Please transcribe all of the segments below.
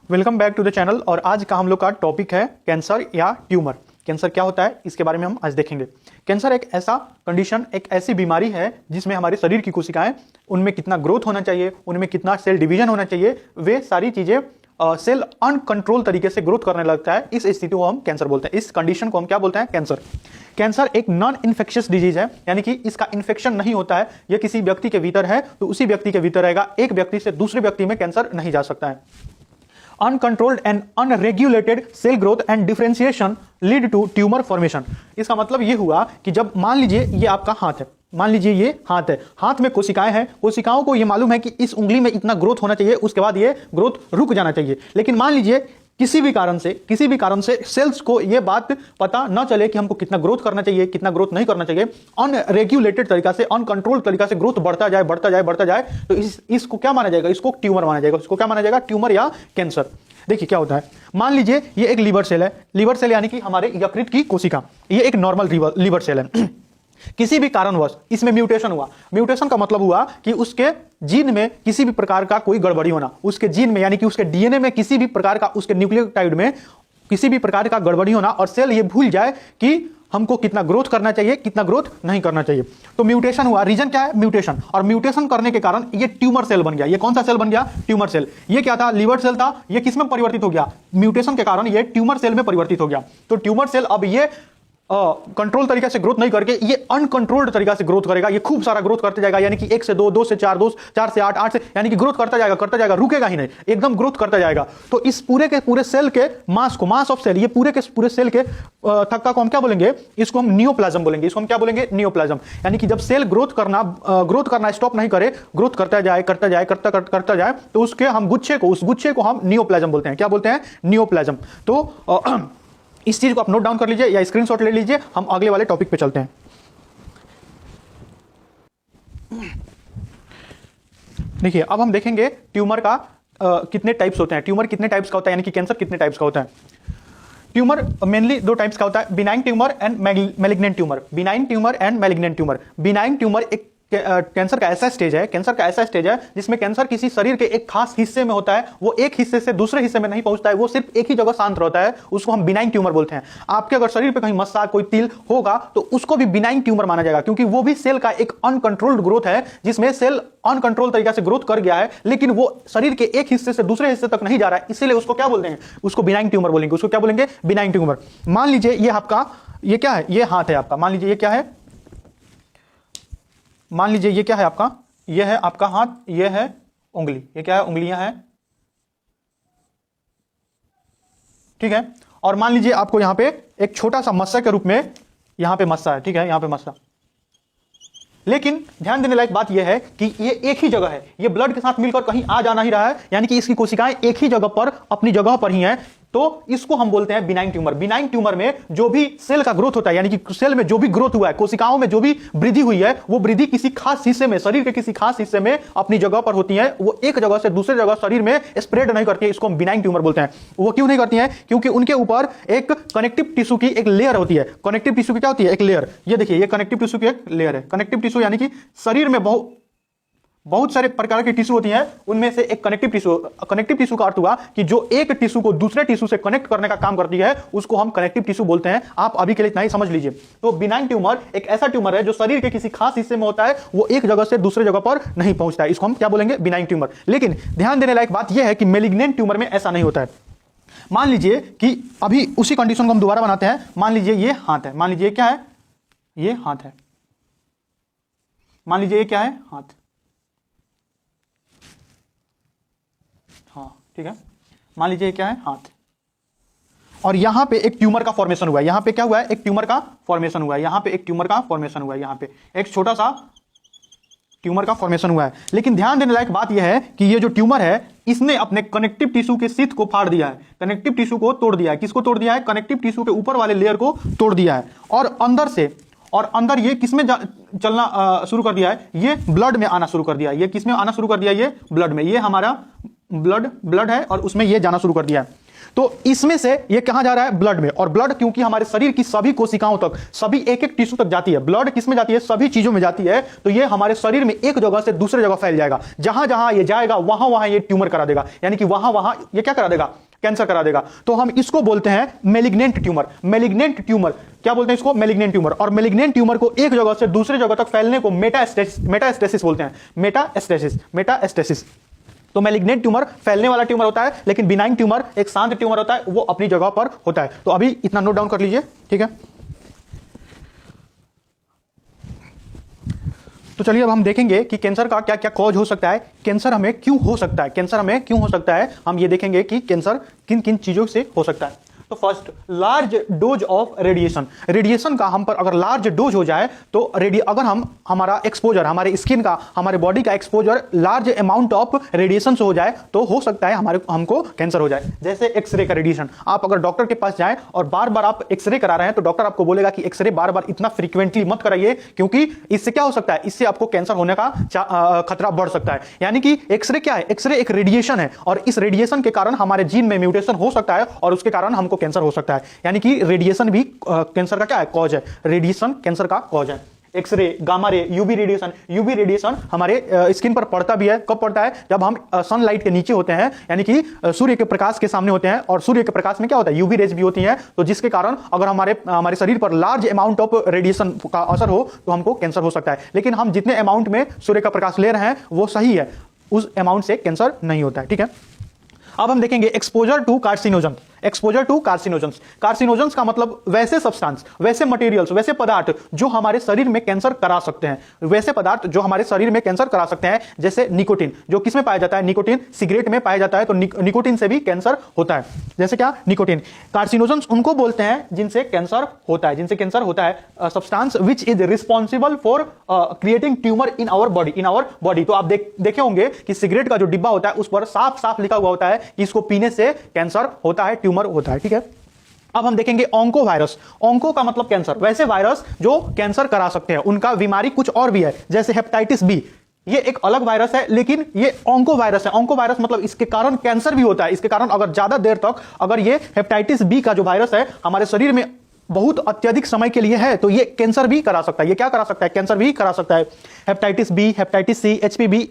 Welcome back to the channel. और आज का हम लोग का टॉपिक है कैंसर या ट्यूमर। कैंसर क्या होता है इसके बारे में हम आज देखेंगे। कैंसर एक ऐसा कंडीशन, एक ऐसी बीमारी है जिसमें हमारे शरीर की कोशिकाएं, उनमें कितना ग्रोथ होना चाहिए, उनमें कितना सेल डिवीजन होना चाहिए, वे सारी चीजें सेल अनकंट्रोल तरीके से ग्रोथ करने लगता है। इस स्थिति को हम कैंसर बोलते हैं। इस कंडीशन को हम क्या बोलते हैं? कैंसर। कैंसर एक नॉन इन्फेक्शियस डिजीज है, यानी कि इसका इन्फेक्शन नहीं होता है। यह किसी व्यक्ति के भीतर है तो उसी व्यक्ति के भीतर रहेगा, एक व्यक्ति से दूसरे व्यक्ति में कैंसर नहीं जा सकता है। Uncontrolled and unregulated cell growth and differentiation lead to tumour formation. इसका मतलब यह हुआ कि जब मान लीजिए ये आपका हाथ है, मान लीजिए ये हाथ है, हाथ में कोशिकाएं हैं, कोशिकाओं को ये मालूम है कि इस उंगली में इतना ग्रोथ होना चाहिए, उसके बाद ये ग्रोथ रुक जाना चाहिए। लेकिन मान लीजिए किसी भी कारण से सेल्स को यह बात पता न चले कि हमको कितना ग्रोथ करना चाहिए, कितना ग्रोथ नहीं करना चाहिए, अनरेगुलेटेड तरीका से, अनकंट्रोल तरीका से ग्रोथ बढ़ता जाए, तो इसको क्या माना जाएगा? इसको ट्यूमर माना जाएगा। इसको क्या माना जाएगा? ट्यूमर या कैंसर। देखिए क्या होता है, मान लीजिए ये एक लीवर सेल है। लीवर सेल यानी कि हमारे यकृत की कोशिका, ये एक नॉर्मल लीवर सेल है। किसी भी कारणवश इसमें म्यूटेशन हुआ। म्यूटेशन का मतलब हुआ कि उसके जीन में किसी भी प्रकार का कोई गड़बड़ी होना, उसके जीन में यानी कि उसके डीएनए में किसी भी प्रकार का, उसके न्यूक्लियोटाइड में किसी भी प्रकार का गड़बड़ी होना, और सेल ये भूल जाए कि हमको कितना ग्रोथ करना चाहिए, कितना ग्रोथ नहीं करना चाहिए। तो म्यूटेशन हुआ। रीजन क्या है? म्यूटेशन। और म्यूटेशन करने के कारण ये ट्यूमर सेल बन गया। ये कौन सा सेल बन गया? Tumour cell. ये क्या था? लीवर सेल था। ये किस में परिवर्तित हो गया? म्यूटेशन के कारण ये ट्यूमर सेल में परिवर्तित हो गया। तो ट्यूमर सेल अब ये कंट्रोल तरीके से ग्रोथ नहीं करके ये अनकंट्रोल्ड तरीका से ग्रोथ करेगा। ये खूब सारा ग्रोथ करते जाएगा, यानी कि 1 से 2, 2 से 4, 4 से 8, 8 से, यानी कि ग्रोथ करता जाएगा, रुकेगा ही नहीं, एकदम ग्रोथ करता जाएगा। तो इस पूरे के पूरे सेल के मास ऑफ सेल, ये पूरे के पूरे सेल के थक्का को हम क्या बोलेंगे? इसको हम नियोप्लाज्म बोलेंगे। इसको हम क्या बोलेंगे? नियोप्लाज्म। यानी कि जब सेल ग्रोथ करना स्टॉप नहीं करे, ग्रोथ करता जाए, तो उसके हम उस गुच्छे को हम नियोप्लाज्म बोलते हैं। क्या बोलते हैं? नियोप्लाज्म। तो इस चीज को आप नोट डाउन कर लीजिए या स्क्रीनशॉट ले लीजिए। हम अगले वाले टॉपिक पे चलते हैं। देखिए अब हम देखेंगे ट्यूमर का कितने टाइप्स होते हैं। ट्यूमर कितने टाइप्स का होता है, यानी कि कैंसर कितने टाइप्स का होता है। ट्यूमर मेनली 2 टाइप्स का होता है, benign tumour and malignant tumour. Benign tumour and malignant tumour. Benign tumour एक कैंसर का ऐसा स्टेज है जिसमें कैंसर किसी शरीर के एक खास हिस्से में होता है। वो एक हिस्से से दूसरे हिस्से में नहीं पहुंचता है, वो सिर्फ एक ही जगह शांत रहता है। उसको हम बिनाइन ट्यूमर बोलते हैं। आपके अगर शरीर पे कहीं मस्सा, कोई तिल होगा तो उसको भी बिनाइन ट्यूमर माना जाएगा, क्योंकि वो भी सेल का एक अनकंट्रोल्ड ग्रोथ है, जिसमें सेल अनकंट्रोल तरीके से ग्रोथ कर गया है, लेकिन वो शरीर के एक हिस्से से दूसरे हिस्से तक नहीं जा रहा है। इसीलिए उसको क्या बोलते हैं? उसको बिनाइन ट्यूमर बोलेंगे। उसको क्या बोलेंगे? Benign tumour. मान लीजिए ये आपका, ये क्या है? ये हाथ है आपका। मान लीजिए ये क्या है? मान लीजिए ये क्या है आपका? ये है आपका हाथ, ये है उंगली। ये क्या है? उंगलियां हैं, ठीक है। और मान लीजिए आपको यहां पे एक छोटा सा मस्सा के रूप में यहां पे मस्सा है, ठीक है, यहां पे मस्सा। लेकिन ध्यान देने लायक बात यह है कि ये एक ही जगह है, ये ब्लड के साथ मिलकर कहीं आ जा नहीं रहा है, यानी कि इसकी कोशिकाएं एक ही जगह पर, अपनी जगह पर ही हैं। तो इसको हम बोलते हैं बिनाइन ट्यूमर। बिनाइन ट्यूमर में जो भी सेल का ग्रोथ होता है, यानी कि सेल में जो भी ग्रोथ हुआ है, कोशिकाओं में जो भी वृद्धि हुई है, वो वृद्धि किसी खास हिस्से में, शरीर के किसी खास हिस्से में अपनी जगह पर होती है। वो एक जगह से दूसरे जगह शरीर में स्प्रेड नहीं करती है। इसको हम बिनाइन ट्यूमर बोलते हैं। वो क्यों नहीं करती है? क्योंकि उनके ऊपर एक कनेक्टिव टिश्यू की एक लेयर होती है। कनेक्टिव टिश्यू की क्या होती है? एक लेयर। ये देखिए, ये कनेक्टिव टिश्यू की एक लेयर है। कनेक्टिव टिश्यू यानी कि शरीर में बहुत सारे प्रकार की टिश्यू होती हैं, उनमें से एक कनेक्टिव टिश्यू का अर्थ हुआ कि जो एक टिश्यू को दूसरे टिश्यू से कनेक्ट करने का काम करती है, उसको हम कनेक्टिव टिश्यू बोलते हैं। आप अभी के लिए इतना ही समझ लीजिए। तो बिनाइन ट्यूमर एक ऐसा ट्यूमर है जो शरीर के किसी खास हिस्से में होता है, वो एक जगह से दूसरे जगह पर नहीं पहुंचता है। इसको हम क्या बोलेंगे? Benign tumour. लेकिन ध्यान देने लायक बात यह है कि मैलिग्नेंट ट्यूमर में ऐसा नहीं होता है। मान लीजिए कि अभी उसी कंडीशन को हम दोबारा बनाते हैं। मान लीजिए ये हाथ है। मान लीजिए क्या है? ये हाथ है। मान लीजिए ये क्या है? हाथ। हाँ, ठीक है। मान लीजिए क्या है? हाथ। और यहां पे एक ट्यूमर का फॉर्मेशन हुआ है। यहां पे क्या हुआ है? एक ट्यूमर का फॉर्मेशन हुआ है। यहां पे एक ट्यूमर का फॉर्मेशन हुआ है। यहां पे एक छोटा सा ट्यूमर का फॉर्मेशन हुआ है। लेकिन ध्यान देने लायक बात यह है कि ये जो ट्यूमर है, इसने अपने कनेक्टिव टिश्यू के शीथ को फाड़ दिया है, कनेक्टिव टिश्यू को तोड़ दिया है। किसको तोड़ दिया है? कनेक्टिव टिश्यू के ऊपर वाले लेयर को तोड़ दिया है। और अंदर ये किसमें चलना शुरू कर दिया है? ये ब्लड में आना शुरू कर दिया है। ये किसमें आना शुरू कर दिया है? ये ब्लड में। ये हमारा ब्लड है और उसमें ये जाना शुरू कर दिया है। तो इसमें से ये कहां जा रहा है? ब्लड में। और ब्लड क्योंकि हमारे शरीर की सभी कोशिकाओं तक, सभी एक एक टिश्यू तक जाती है, ब्लड किस में जाती है? सभी चीजों में जाती है। तो ये हमारे शरीर में एक जगह से दूसरे जगह फैल जाएगा। जहां जहां ये जाएगा वहां वहां ये ट्यूमर करा देगा, यानी कि वहां वहां ये क्या करा देगा? कैंसर करा देगा। तो हम इसको बोलते हैं मेलिग्नेंट ट्यूमर। मेलिग्नेंट ट्यूमर क्या बोलते हैं इसको? Malignant tumour. और मेलिग्नेंट ट्यूमर को एक जगह से दूसरे जगह तक फैलने को मेटास्टेसिस बोलते हैं। मेटास्टेसिस। तो मेलिग्नेंट ट्यूमर फैलने वाला ट्यूमर होता है, लेकिन बिनाइन ट्यूमर एक शांत ट्यूमर होता है, वो अपनी जगह पर होता है। तो अभी इतना नोट डाउन कर लीजिए, ठीक है। तो चलिए अब हम देखेंगे कि कैंसर का क्या क्या कॉज हो सकता है, कैंसर हमें क्यों हो सकता है, कैंसर हमें क्यों हो सकता है। हम ये देखेंगे कि कैंसर किन किन चीजों से हो सकता है। तो first, large dose of radiation. Radiation का हम पर अगर लार्ज डोज हो जाए तो अगर हम हमारा एक्सपोजर, हमारे स्किन का, हमारे बॉडी का exposure large amount of radiation से हो जाए तो हो सकता है हमको कैंसर हो जाए। जैसे एक्सरे का रेडिएशन, आप अगर डॉक्टर के पास जाएं और बार बार आप एक्सरे करा रहे हैं तो डॉक्टर आपको बोलेगा कि एक्सरे बार बार इतना फ्रीक्वेंटली मत कराइए, क्योंकि इससे क्या हो सकता है? इससे आपको कैंसर होने का खतरा बढ़ सकता है। यानी कि एक्सरे क्या है? एक्सरे एक रेडिएशन है, और इस रेडिएशन के कारण हमारे जीन में म्यूटेशन हो सकता है और उसके कारण हमको कैंसर हो सकता है। यानी कि रेडिएशन भी कैंसर का क्या है? कॉज है। रेडिएशन कैंसर का कॉज है। X ray, gamma ray, UV radiation हमारे स्किन पर पड़ता भी है। कब पड़ता है? जब हम सनलाइट के नीचे होते हैं, यानी कि सूर्य के प्रकाश के सामने होते हैं, और सूर्य के प्रकाश में क्या होता है? यूवी रेज भी होती हैं। तो जिसके कारण अगर हमारे शरीर पर लार्ज अमाउंट ऑफ रेडिएशन का असर हो तो हमको कैंसर हो सकता है। लेकिन हम जितने अमाउंट में सूर्य का प्रकाश ले रहे हैं वो सही है, उस अमाउंट से कैंसर नहीं होता है, ठीक है। अब हम देखेंगे exposure to carcinogen. Exposure to carcinogens. Carcinogens का मतलब वैसे सब्सटेंस, वैसे मटेरियल्स, वैसे पदार्थ जो हमारे शरीर में कैंसर करा सकते हैं। वैसे पदार्थ जो हमारे शरीर में कैंसर करा सकते हैं, जैसे निकोटीन, जो किसमें पाया जाता है? निकोटीन सिगरेट में पाया जाता है। तो निकोटीन से भी कैंसर होता है। जैसे क्या? निकोटीन। कार्सिनोजेंस उनको बोलते हैं जिनसे कैंसर होता है, जिनसे कैंसर होता है। Substance which is responsible for creating tumour in our body. तो आप देखे होंगे कि सिगरेट का जो डिब्बा होता है उस पर साफ साफ लिखा हुआ होता है कि इसको पीने से कैंसर होता है, ट्यूमर होता है, ठीक है। अब हम देखेंगे ऑन्को वायरस। ऑन्को का मतलब कैंसर, वैसे वायरस जो कैंसर करा सकते हैं। उनका बीमारी कुछ और भी है, जैसे हेपेटाइटिस बी। ये एक अलग वायरस है, लेकिन ये ऑन्को वायरस है। ऑन्को वायरस मतलब इसके कारण कैंसर भी होता है। इसके कारण अगर ज्यादा देर तक अगर ये हेपेटाइटिस बी का जो वायरस है हमारे शरीर में बहुत अत्यधिक समय के लिए है तो ये कैंसर भी करा सकता है। ये क्या करा सकता है? कैंसर भी करा सकता है। Hepatitis B, hepatitis C, HPV,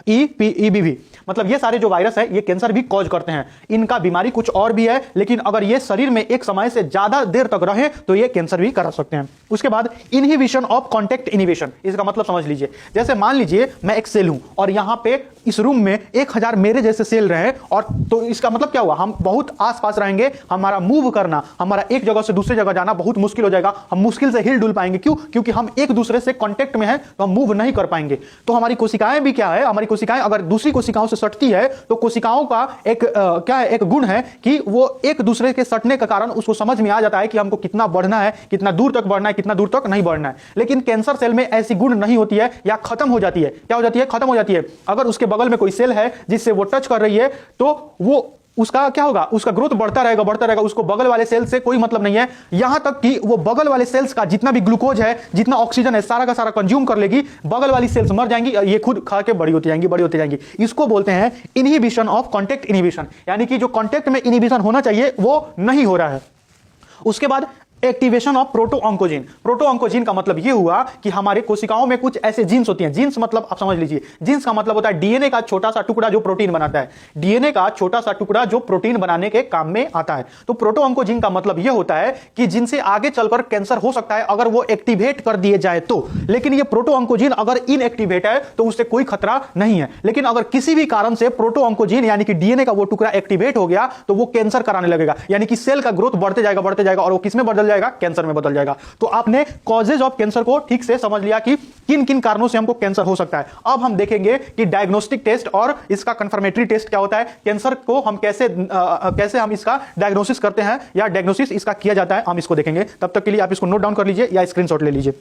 EBV, मतलब ये सारे जो वायरस है ये कैंसर भी कॉज करते हैं। इनका बीमारी कुछ और भी है, लेकिन अगर ये शरीर में एक समय से ज्यादा देर तक रहे तो ये कैंसर भी करा सकते हैं। उसके बाद इनहिबिशन ऑफ कॉन्टैक्ट इनहिबिशन। इसका मतलब समझ लीजिए, जैसे मान लीजिए मैं एक सेल हूं और यहां पे इस रूम में 1000 मेरे जैसे सेल रहे, और तो इसका मतलब क्या हुआ? हम बहुत आसपास रहेंगे, हमारा मूव करना, हमारा एक जगह से दूसरी जगह जाना बहुत मुश्किल हो जाएगा। हम मुश्किल से हिल डुल पाएंगे। क्यों? क्योंकि हम एक दूसरे से कांटेक्ट में हैं, तो हम मूव नहीं कर पाएंगे। तो हमारी कोशिकाएं भी क्या है? हमारी कोशिकाएं अगर दूसरी कोशिकाओं से सटती है तो कोशिकाओं का एक क्या है? एक गुण है कि वो एक दूसरे के सटने के कारण उसको समझ में आ जाता है कि हमको कितना बढ़ना है, कितना दूर तक बढ़ना है, कितना दूर तक नहीं बढ़ना है। लेकिन कैंसर सेल में ऐसी गुण नहीं होती है, या खत्म हो जाती है। क्या हो जाती है? खत्म हो जाती है। अगर उसके बगल में कोई सेल है जिससे वो टच कर रही है तो वो उसका क्या होगा? उसका ग्रोथ बढ़ता रहेगा। उसको बगल वाले सेल से कोई मतलब नहीं है, यहां तक कि वो बगल वाले सेल्स का जितना भी ग्लूकोज है, जितना ऑक्सीजन है, सारा का सारा कंज्यूम कर लेगी। बगल वाली सेल्स मर जाएंगी, ये खुद खा के बड़ी होती जाएंगी। इसको बोलते हैं इनहिबिशन ऑफ कॉन्टैक्ट इनहिबिशन, यानी कि जो कॉन्टैक्ट में इनहिबिशन होना चाहिए वो नहीं हो रहा है। उसके बाद एक्टिवेशन ऑफ प्रोटोऑन्कोजीन। प्रोटोऑन्कोजीन का मतलब यह हुआ कि हमारे कोशिकाओं में कुछ ऐसे जीन्स होती हैं। जीन्स मतलब आप समझ लीजिए, जीन्स का मतलब होता है डीएनए का छोटा सा टुकड़ा जो प्रोटीन बनाता है। डीएनए का छोटा सा टुकड़ा जो प्रोटीन बनाने के काम में आता है। तो प्रोटोऑन्कोजीन का मतलब यह होता है कि जिनसे आगे चलकर कैंसर हो सकता है अगर वो एक्टिवेट कर दिए जाए तो। लेकिन ये प्रोटोऑन्कोजीन अगर इनएक्टिवेट है तो उससे कोई खतरा नहीं है। लेकिन अगर किसी भी कारण से प्रोटोऑन्कोजीन यानी कि डीएनए का वो टुकड़ा एक्टिवेट हो गया तो वो कैंसर कराने लगेगा, यानी कि सेल का ग्रोथ बढ़ते जाएगा और वो किसमें बदल जाएगा? कैंसर में बदल जाएगा। तो आपने कॉजेज ऑफ कैंसर को ठीक से समझ लिया कि किन किन कारणों से हमको कैंसर हो सकता है। अब हम देखेंगे कि डायग्नोस्टिक टेस्ट और इसका कंफर्मेटरी टेस्ट क्या होता है, कैंसर को हम कैसे हम इसका डायग्नोसिस करते हैं या डायग्नोसिस इसका किया जाता है, हम इसको देखेंगे। तब तक के लिए आप इसको नोट डाउन कर लीजिए या स्क्रीनशॉट ले लीजिए।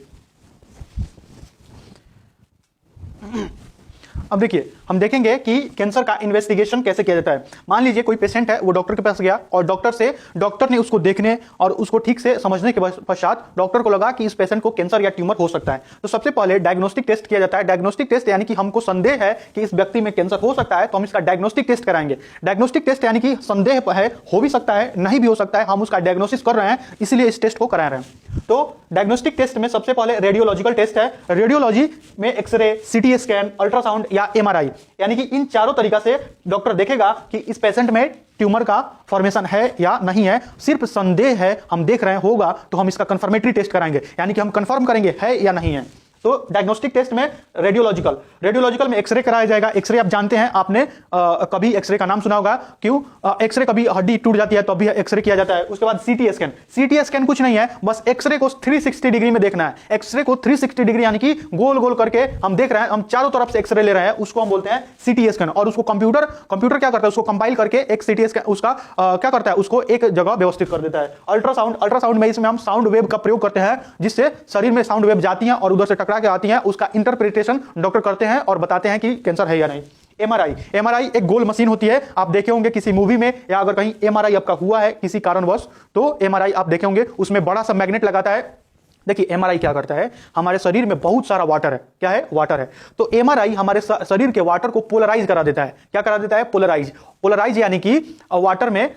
अब देखिए हम देखेंगे कि कैंसर का इन्वेस्टिगेशन कैसे किया जाता है। मान लीजिए कोई पेशेंट है, वो डॉक्टर के पास गया और डॉक्टर ने उसको देखने और उसको ठीक से समझने के पश्चात डॉक्टर को लगा कि इस पेशेंट को कैंसर या ट्यूमर हो सकता है। तो सबसे पहले डायग्नोस्टिक टेस्ट किया जाता है। डायग्नोस्टिक टेस्ट यानी कि हमको संदेह है कि इस व्यक्ति में कैंसर हो सकता है, तो हम इसका डायग्नोस्टिक टेस्ट कराएंगे। डायग्नोस्टिक टेस्ट यानी कि संदेह है, हो भी सकता है, नहीं भी हो सकता है, हम उसका डायग्नोसिस कर रहे हैं, इसलिए इस टेस्ट को करा रहे हैं। तो डायग्नोस्टिक टेस्ट में सबसे पहले रेडियोलॉजिकल टेस्ट है। रेडियोलॉजी में एक्सरे, सीटी स्कैन, अल्ट्रासाउंड या एमआरआई, यानी कि इन चारों तरीका से डॉक्टर देखेगा कि इस पेशेंट में ट्यूमर का फॉर्मेशन है या नहीं है। सिर्फ संदेह है, हम देख रहे हैं होगा, तो हम इसका कंफर्मेटरी टेस्ट कराएंगे, यानी कि हम कंफर्म करेंगे है या नहीं है। तो डायग्नोस्टिक टेस्ट में रेडियोलॉजिकल में एक्सरे कराया जाएगा। एक्सरे आप जानते हैं, आपने कभी एक्सरे का नाम सुना होगा, क्यों? एक्सरे कभी हड्डी टूट जाती है तो भी एक्सरे किया जाता है। उसके बाद सीटी स्कैन कुछ नहीं है, बस एक्सरे को 360 डिग्री में देखना है। एक्सरे को 360 डिग्री यानी कि गोल गोल करके हम देख रहे हैं, हम चारों तरफ से एक्सरे ले रहे हैं, उसको हम बोलते हैं सीटी स्कैन। और उसको कंप्यूटर क्या करता है, उसको कंपाइल करके एक सीटी स्कैन उसका क्या करता है, उसको एक जगह व्यवस्थित कर देता है। अल्ट्रासाउंड में इसमें हम साउंड वेव का प्रयोग करते हैं, जिससे शरीर में साउंड वेव जाती हैं और उधर से टकरा के आती हैं, उसका इंटरप्रिटेशन डॉक्टर करते हैं और बताते हैं कि कैंसर है या नहीं। एमआरआई एक गोल मशीन होती है, आप देखे होंगे किसी मूवी में, या अगर कहीं एमआरआई आपका हुआ है किसी कारणवश, तो एमआरआई आप देखे होंगे, उसमें बड़ा सा मैग्नेट लगाता है। देखिए एमआरआई क्या करता है, हमारे शरीर में बहुत सारा वाटर है, क्या है? वाटर है। तो एमआरआई हमारे शरीर के वाटर को पोलराइज करा देता है। क्या करा देता है? पोलराइज यानी कि वाटर में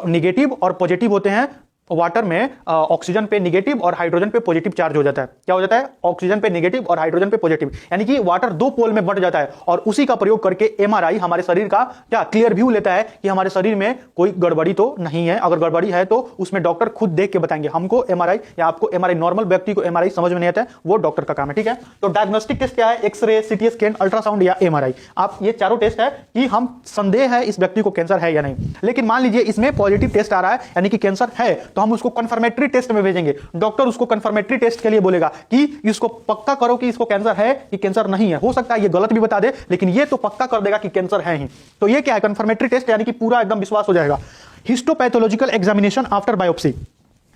निगेटिव और पॉजिटिव होते हैं। वाटर में ऑक्सीजन पे नेगेटिव और हाइड्रोजन पे पॉजिटिव चार्ज हो जाता है। क्या हो जाता है? ऑक्सीजन पे नेगेटिव और हाइड्रोजन पे पॉजिटिव, यानी कि वाटर दो पोल में बंट जाता है। और उसी का प्रयोग करके एमआरआई हमारे शरीर का क्या क्लियर व्यू लेता है कि हमारे शरीर में कोई गड़बड़ी तो नहीं है। अगर गड़बड़ी है तो उसमें डॉक्टर खुद देख के बताएंगे। हमको एमआरआई या आपको एमआरआई, नॉर्मल व्यक्ति को एमआरआई समझ में नहीं आता है, वो डॉक्टर का काम है, ठीक है। तो डायग्नोस्टिक टेस्ट क्या है? एक्सरे, सीटी स्कैन, अल्ट्रासाउंड या एमआरआई। आप ये चारों टेस्ट है कि हम संदेह है इस व्यक्ति को कैंसर है या नहीं। लेकिन मान लीजिए इसमें पॉजिटिव टेस्ट आ रहा है, यानी कि कैंसर है, तो हम उसको कंफर्मेटरी टेस्ट में भेजेंगे। डॉक्टर उसको कंफर्मेटरी टेस्ट के लिए बोलेगा कि इसको पक्का करो कि इसको कैंसर है कि कैंसर नहीं है। हो सकता है ये गलत भी बता दे, लेकिन ये तो पक्का कर देगा कि कैंसर है ही। तो ये क्या है? कंफर्मेटरी टेस्ट, यानी कि पूरा एकदम विश्वास हो जाएगा। Histopathological examination after biopsy.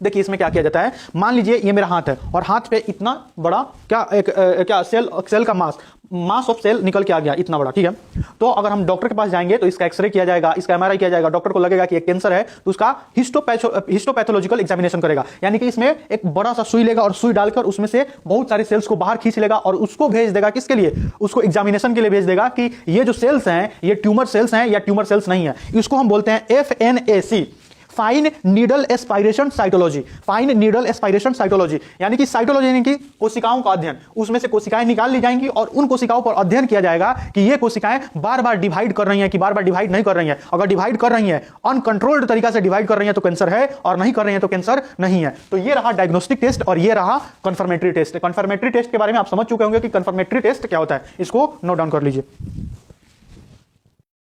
देखिए इसमें क्या किया जाता है, मान लीजिए ये मेरा हाथ है और हाथ पे इतना बड़ा क्या सेल का मास ऑफ सेल निकल के आ गया, इतना बड़ा, ठीक है। तो अगर हम डॉक्टर के पास जाएंगे तो इसका एक्सरे किया जाएगा, इसका एमआरआई किया जाएगा, डॉक्टर को लगेगा कि ये कैंसर है, तो उसका हिस्टोपैथोलॉजिकल एग्जामिनेशन करेगा। यानी कि इसमें एक बड़ा सा सुई लेगा और सुई डालकर उसमें से बहुत सारे सेल्स को बाहर खींच लेगा और उसको भेज देगा किसके लिए? उसको एग्जामिनेशन के लिए भेज देगा कि ये जो सेल्स हैं ये ट्यूमर सेल्स हैं या ट्यूमर सेल्स नहीं है। इसको हम बोलते हैं FNAC, fine needle aspiration cytology. Fine needle aspiration cytology यानी कि साइटोलॉजी यानी कि कोशिकाओं का अध्ययन। उसमें से कोशिकाएं निकाल ली जाएंगी और उन कोशिकाओं पर अध्ययन किया जाएगा कि ये कोशिकाएं बार बार डिवाइड कर रही हैं कि बार बार डिवाइड नहीं कर रही हैं। अगर डिवाइड कर रही हैं, अनकंट्रोल्ड तरीका से डिवाइड कर रही हैं तो कैंसर है, और नहीं कर रही हैं तो कैंसर नहीं है। तो ये रहा डायग्नोस्टिक टेस्ट और ये रहा कंफर्मेटरी टेस्ट। कंफर्मेटरी टेस्ट के बारे में आप समझ चुके होंगे कि कंफर्मेटरी टेस्ट क्या होता है। इसको नोट डाउन कर लीजिए।